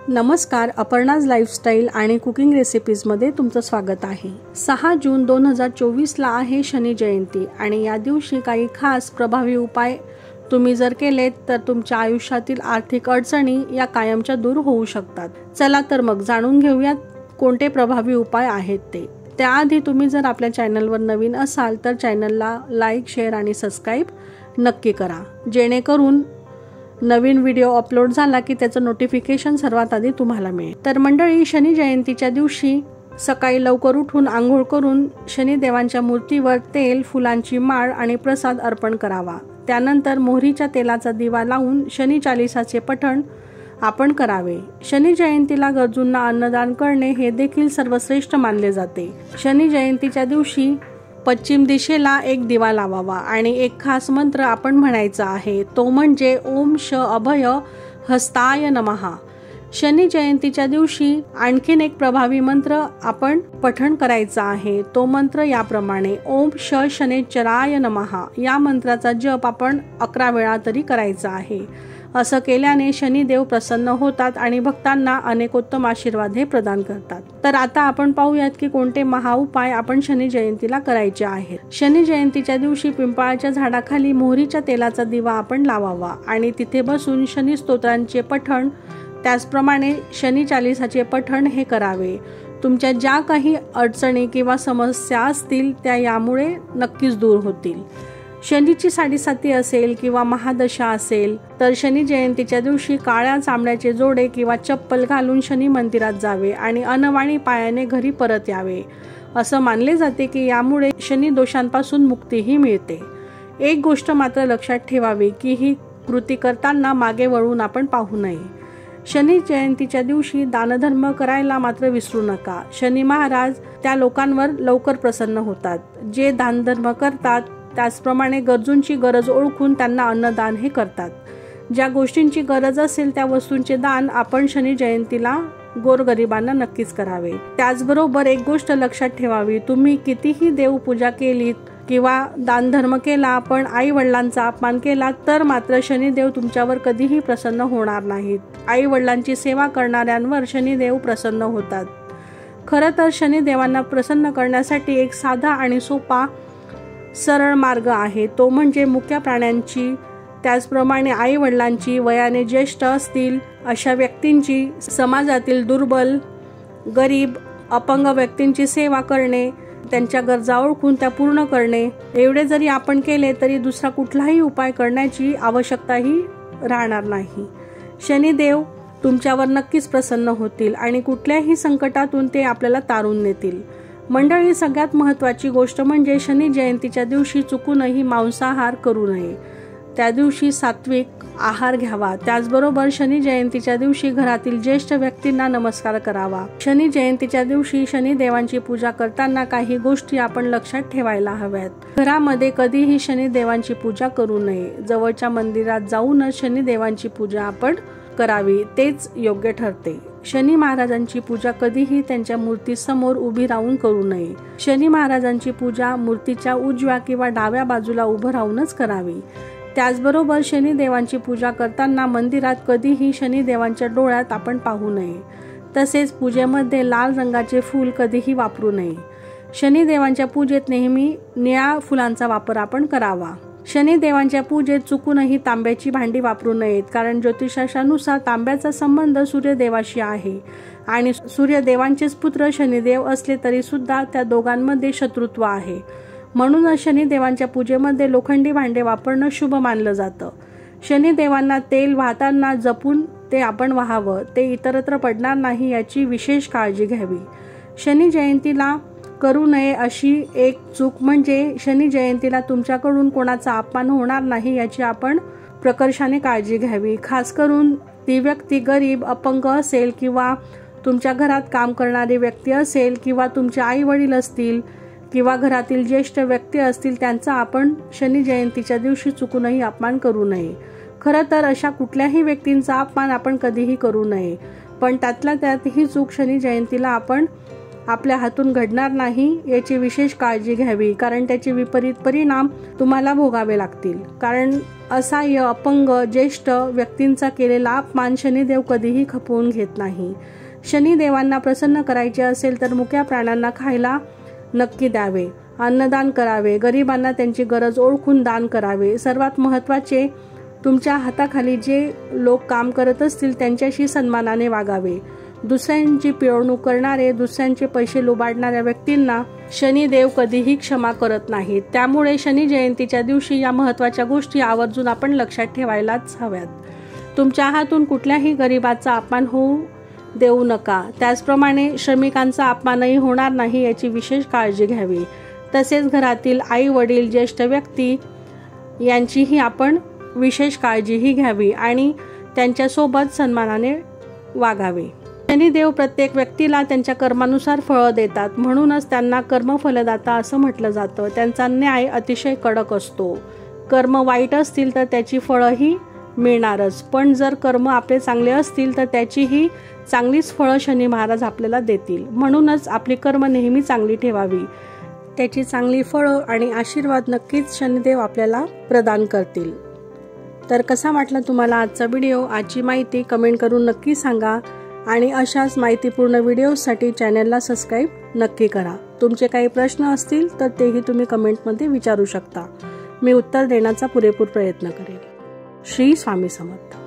नमस्कार, अपर्णाज लाईफस्टाईल आणि कुकिंग रेसिपीजमध्ये तुमचं स्वागत आहे। 6 जून 2024ला आहे शनी जयंती आणि या दिवशी काही खास प्रभावी उपाय तुम्ही जर केलेत तर तुमच्या आयुष्यातील आर्थिक अडचणी या कायमच्या दूर होऊ शकतात। चला तर मग जाणून घेऊयात कोणते प्रभावी उपाय आहेत ते। त्याआधी तुम्ही जर आपल्या चॅनलवर नवीन असाल तर चॅनलला लाईक, शेअर आणि सबस्क्राईब नक्की करा, जेणेकरून नवीन व्हिडिओ अपलोड झाला की त्याचं नोटिफिकेशन सर्वात आधी तुम्हाला मिळेल। तर मंडळी, शनी जयंतीच्या दिवशी सकाळी लवकर उठून आंघोळ करून शनिदेवांच्या मूर्तीवर तेल, फुलांची माळ आणि प्रसाद अर्पण करावा। त्यानंतर मोहरीच्या तेलाचा दिवा लावून शनी चालीसाचे पठण आपण करावे। शनी जयंतीला गरजूंना अन्नदान करणे हे देखील सर्वश्रेष्ठ मानले जाते। शनी जयंतीच्या दिवशी पश्चिम दिशेला एक दिवा लावावा आणि एक खास मंत्र आपण म्हणायचा आहे, तो म्हणजे ओम श अभय हस्ताय नमः। शनी जयंतीच्या दिवशी आणखीन एक प्रभावी मंत्र आपण पठण करायचा आहे, तो मंत्र याप्रमाणे ओम श शनेश्चराय नमः। या मंत्राचा जप आपण 11 वेळा तरी करायचा आहे। असं केल्याने शनिदेव प्रसन्न होतात आणि भक्तांना अनेकोत्तम आशीर्वाद हे प्रदान करतात। तर आता आपण पाहूयात की कोणते महाउपाय आपण शनी जयंतीला करायचे आहेत। शनी जयंतीच्या दिवशी पिंपळाच्या झाडाखाली मोहरीच्या तेलाचा दिवा आपण लावावा आणि तिथे बसून शनी स्तोत्रांचे पठण, त्याचप्रमाणे शनी चालीसाचे पठण हे करावे। तुमच्या ज्या काही अडचणी किंवा समस्या असतील त्या यामुळे नक्कीच दूर होतील। शनीची 7.5 असेल किंवा महादशा असेल तर शनी जयंतीच्या दिवशी काळ्या चामड्याचे जोडे किंवा चप्पल घालून शनी मंदिरात जावे आणि अनवाणी पायाने घरी परत यावे। असं मानले जाते की यामुळे शनी दोषांपासून मुक्तीही मिळते। एक गोष्ट मात्र लक्षात ठेवावी की ही कृती करताना मागे वळून आपण पाहू नये। शनी जयंतीच्या दिवशी दानधर्म करायला मात्र विसरू नका। शनी महाराज त्या लोकांवर लवकर प्रसन्न होतात जे दानधर्म करतात, त्याचप्रमाणे गरजूंची गरज ओळखून त्यांना अन्नदान हे करतात। ज्या गोष्टींची गरज असेल त्या वस्तूंचे दान आपण शनी जयंतीला गोरगरिबांना नक्कीच करावे। त्याचबरोबर एक गोष्ट लक्षात ठेवावी, तुम्ही कितीही देवपूजा केलीत किंवा दानधर्म केला पण आई वडिलांचा अपमान केला तर मात्र शनिदेव तुमच्यावर कधीही प्रसन्न होणार नाहीत। आई वडिलांची सेवा करणाऱ्यांवर शनिदेव प्रसन्न होतात। खरं तर शनिदेवांना प्रसन्न करण्यासाठी एक साधा आणि सोपा सरळ मार्ग आहे, तो म्हणजे मुक्या प्राण्यांची, त्याचप्रमाणे आई वडिलांची, वयाने ज्येष्ठ असतील अशा व्यक्तींची, समाजातील दुर्बल, गरीब, अपंग व्यक्तींची सेवा करणे, त्यांच्या गरजा ओळखून त्या पूर्ण करणे। एवढे जरी आपण केले तरी दुसरा कुठलाही उपाय करण्याची आवश्यकताही राहणार नाही। शनिदेव तुमच्यावर नक्कीच प्रसन्न होतील आणि कुठल्याही संकटातून ते आपल्याला तारून नेतील। मंडळी, सगळ्यात महत्त्वाची गोष्ट म्हणजे शनी जयंतीच्या दिवशी चुकूनही मांसाहार करू नये। त्या दिवशी सात्विक आहार घ्यावा। त्याचबरोबर शनी जयंतीच्या दिवशी घरातील ज्येष्ठ व्यक्तींना नमस्कार करावा। शनी जयंतीच्या दिवशी शनिदेवांची पूजा करताना काही गोष्टी आपण लक्षात ठेवायला हव्यात। घरामध्ये कधीही शनिदेवांची पूजा करू नये। जवळच्या मंदिरात जाऊनच शनिदेवांची पूजा आपण करावी, तेच योग्य ठरते। शनी महाराजांची पूजा कधीही त्यांच्या मूर्तीसमोर उभी राहून करू नये। शनी महाराजांची पूजा मूर्तीच्या उजव्या किंवा डाव्या बाजूला उभं राहूनच करावी। त्याचबरोबर शनिदेवांची पूजा करताना मंदिरात कधीही शनिदेवांच्या डोळ्यात आपण पाहू नये। तसेच पूजेमध्ये लाल रंगाचे फूल कधीही वापरू नये। शनिदेवांच्या पूजेत नेहमी निळ्या फुलांचा वापर आपण करावा। शनिदेवांच्या पूजेत चुकूनही तांब्याची भांडी वापरू नयेत, कारण ज्योतिषशास्त्रानुसार तांब्याचा संबंध सूर्यदेवाशी आहे आणि सूर्यदेवांचेच पुत्र शनिदेव असले तरी सुद्धा त्या दोघांमध्ये शत्रुत्व आहे। म्हणूनच शनिदेवांच्या पूजेमध्ये लोखंडी भांडे वापरणं शुभ मानलं जातं। शनिदेवांना तेल वाहताना जपून ते आपण वाहावं, ते इतरत्र पडणार नाही याची विशेष काळजी घ्यावी। शनी जयंतीला करू नये अशी एक चूक म्हणजे शनी जयंतीला तुमच्याकडून कोणाचा अपमान होणार नाही याची आपण प्रकर्षाने काळजी घ्यावी। खास करून ती व्यक्ती गरीब, अपंग असेल किंवा तुमच्या घरात काम करणारी व्यक्ती असेल किंवा तुमचे आई वडील असतील किंवा घरातील ज्येष्ठ व्यक्ती असतील, त्यांचा आपण शनी जयंतीच्या दिवशी चुकूनही अपमान करू नये। खरं तर अशा कुठल्याही व्यक्तींचा अपमान आपण कधीही करू नये, पण त्यातल्या त्यात ही चूक शनी जयंतीला आपण आपल्या हातून घडणार नाही याची विशेष काळजी घ्यावी, कारण त्याचे विपरीत परिणाम तुम्हाला भोगावे लागतील. कारण असहाय्य, अपंग, ज्येष्ठ व्यक्तींचा केलेला अपमान शनिदेव कधीही खपवून घेत नाही. शनिदेवांना प्रसन्न करायचे असेल तर मुक्या प्राण्यांना खायला नक्की द्यावे, अन्नदान करावे, गरिबांना त्यांची गरज ओळखून दान करावे. सर्वात महत्त्वाचे, तुमच्या हाताखाली जे लोक काम करत असतील त्यांच्याशी सन्मानाने वागावे. दुसऱ्यांची पिळवणूक करणारे, दुसऱ्यांचे पैसे लुबाडणाऱ्या व्यक्तींना शनिदेव कधीही क्षमा करत नाहीत. त्यामुळे शनी जयंतीच्या दिवशी या महत्त्वाच्या गोष्टी आवर्जून आपण लक्षात ठेवायलाच हव्यात. तुमच्या हातून कुठल्याही गरिबाचा अपमान होऊ देऊ नका. त्याचप्रमाणे श्रमिकांचा अपमानही होणार नाही याची विशेष काळजी घ्यावी. तसेच घरातील आई वडील, ज्येष्ठ व्यक्ती यांचीही आपण विशेष काळजीही घ्यावी आणि त्यांच्यासोबत सन्मानाने वागावे. शनिदेव प्रत्येक व्यक्तीला त्यांच्या कर्मानुसार फळं देतात, म्हणूनच त्यांना कर्मफलदाता असं म्हटलं जातं. त्यांचा न्याय अतिशय कडक असतो. कर्म वाईट असतील तर त्याची फळंही मिळणारच, पण जर कर्म आपले चांगले असतील तर त्याचीही चांगलीच फळं शनी महाराज आपल्याला देतील. म्हणूनच आपली कर्म नेहमी चांगली ठेवावी. त्याची चांगली फळं आणि आशीर्वाद नक्कीच शनिदेव आपल्याला प्रदान करतील. तर कसा वाटला तुम्हाला आजचा व्हिडिओ? आजची माहिती कमेंट करून नक्की सांगा आणि अशाच माहितीपूर्ण व्हिडिओसाठी चॅनलला सबस्क्राईब नक्की करा. तुमचे काही प्रश्न असतील तर तेही तुम्ही कमेंटमध्ये विचारू शकता. मी उत्तर देण्याचा पुरेपूर प्रयत्न करेन. श्री स्वामी समर्थ.